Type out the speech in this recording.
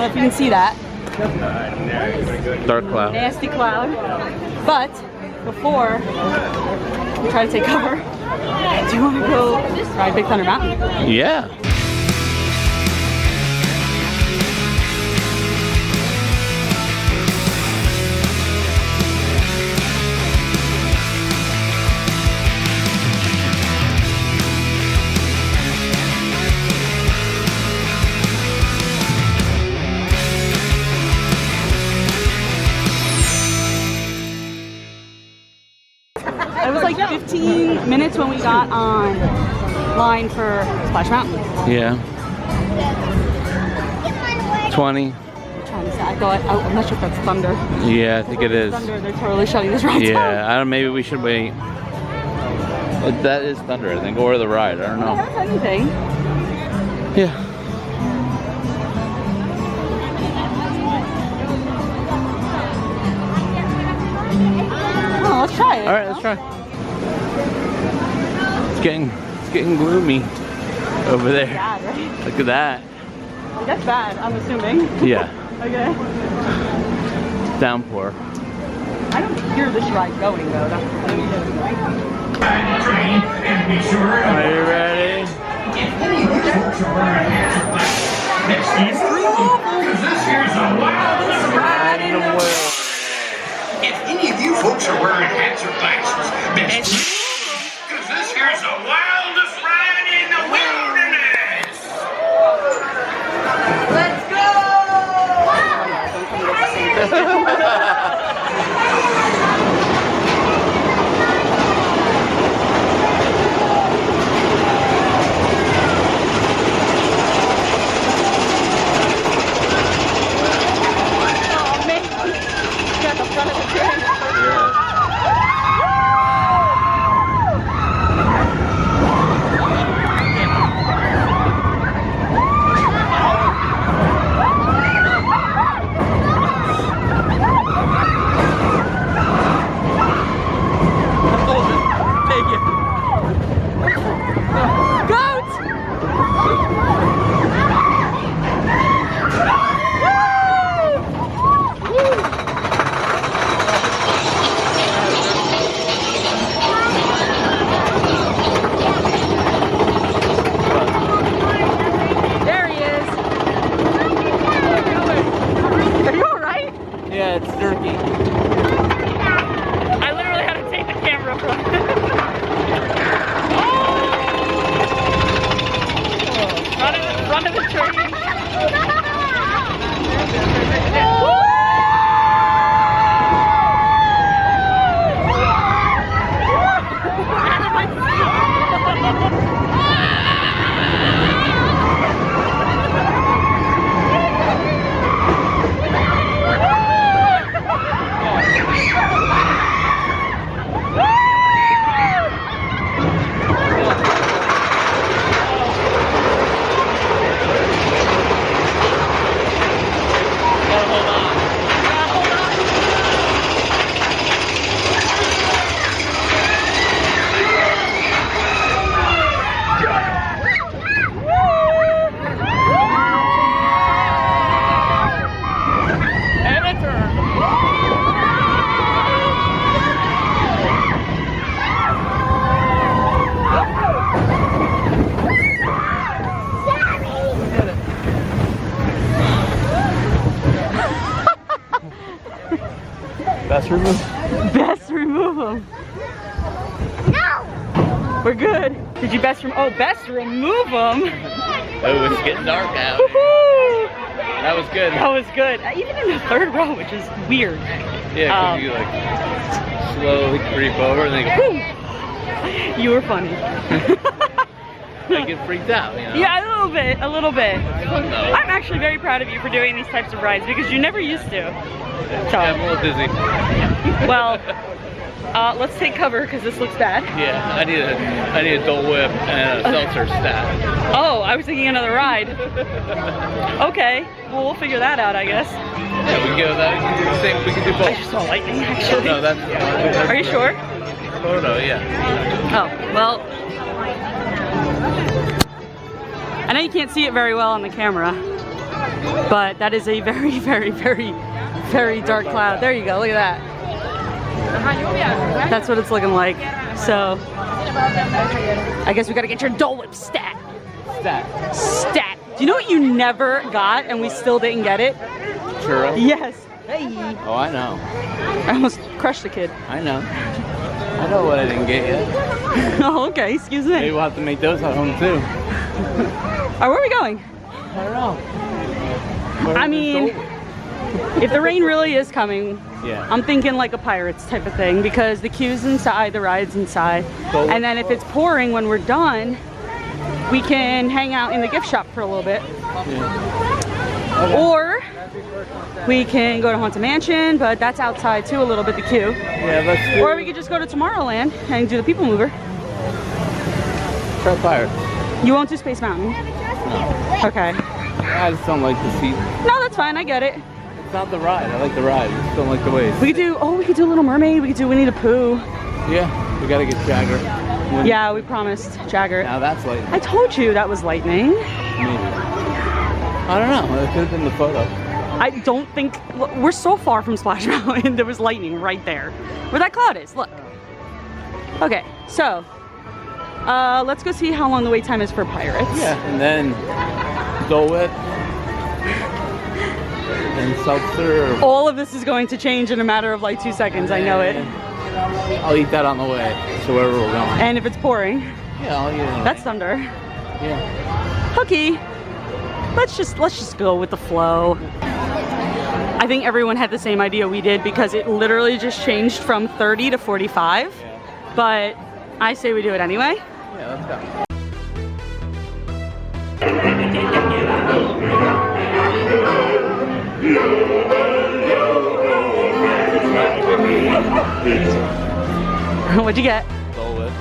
know if you can see that. Dark cloud. Nasty cloud. But before we try to take cover, do you want to go ride Big Thunder Mountain? Yeah. It was like 15 minutes when we got on line for Splash Mountain. Yeah. 20. I'm not sure if that's Thunder. Yeah, I think it is. Thunder, they're totally shutting this ride down. Yeah, I don't. Maybe we should wait. But that is Thunder, I think, or the ride. I don't know. That's anything. Yeah. Oh, let's try it. All right, let's try. It's getting gloomy over there. Bad, right? Look at that. That's bad, I'm assuming. Yeah. Okay. Downpour. I don't hear this ride going though. Are you ready? This here's the wildest ride in the world. If any of you folks are wearing hats or glasses, because this here's the wildest ride in the wilderness. Let's go! Yeah, it's jerky. I literally had to take the camera from front of the train. Best remove? Best remove them. No! We're good. Did you best remove them? Oh, it's getting dark out. That was good. That was good. Even in the third row, which is weird. Yeah, because you like slowly creep over and then go, whoo! You were funny. I get freaked out, you know? Yeah, a little bit, a little bit. Fun, though. I'm actually very proud of you for doing these types of rides because you never used to. So, Yeah, I'm a little dizzy. well, let's take cover because this looks bad. Yeah, I need a Dole Whip and a seltzer stat. Oh, I was thinking another ride. Okay, well we'll figure that out, I guess. Yeah, we can go that. We can do the same. We can do both. I just saw lightning actually. No, that's Are you sure? Photo, yeah. Oh, well. I know you can't see it very well on the camera. But that is a very, very, very, very dark cloud. There you go, look at that. That's what it's looking like. So, I guess we gotta get your Dole Whip stat. Stat. Do you know what you never got and we still didn't get it? Churro? Yes. Hey. Oh, I know. I almost crushed the kid. I know. I know what I didn't get yet. Oh, okay, excuse me. Maybe we'll have to make those at home too. Alright, where are we going? I don't know. I mean, if the rain really is coming, yeah. I'm thinking like a Pirates type of thing because the queue's inside, the ride's inside. And then if it's pouring when we're done, we can hang out in the gift shop for a little bit. Yeah. Okay. Or we can go to Haunted Mansion, but that's outside too a little bit, the queue. Yeah, let's do. Or we could just go to Tomorrowland and do the People Mover. Try Pirates. You won't do Space Mountain? No. Okay. I just don't like the seat. No, that's fine, I get it. It's not the ride. I like the ride. I just don't like the way. We could do, we could do Little Mermaid, we could do Winnie the Pooh. Yeah, we gotta get Jagger. Yeah, we promised Jagger. Now that's lightning. I told you that was lightning. Maybe. I don't know. It could have been the photo. I don't think, we're so far from Splash Mountain, there was lightning right there. Where that cloud is, look. Okay, so, let's go see how long the wait time is for Pirates. Yeah, and then Dole Whip. And seltzer. All of this is going to change in a matter of like 2 seconds, I know it. I'll eat that on the way to wherever we're going. And if it's pouring, Yeah, I'll eat it. that's thunder. Yeah. Okay, let's just go with the flow. I think everyone had the same idea we did because it literally just changed from 30 to 45. Yeah. But I say we do it anyway. Yeah, let's go. What'd you get? Dole Whip.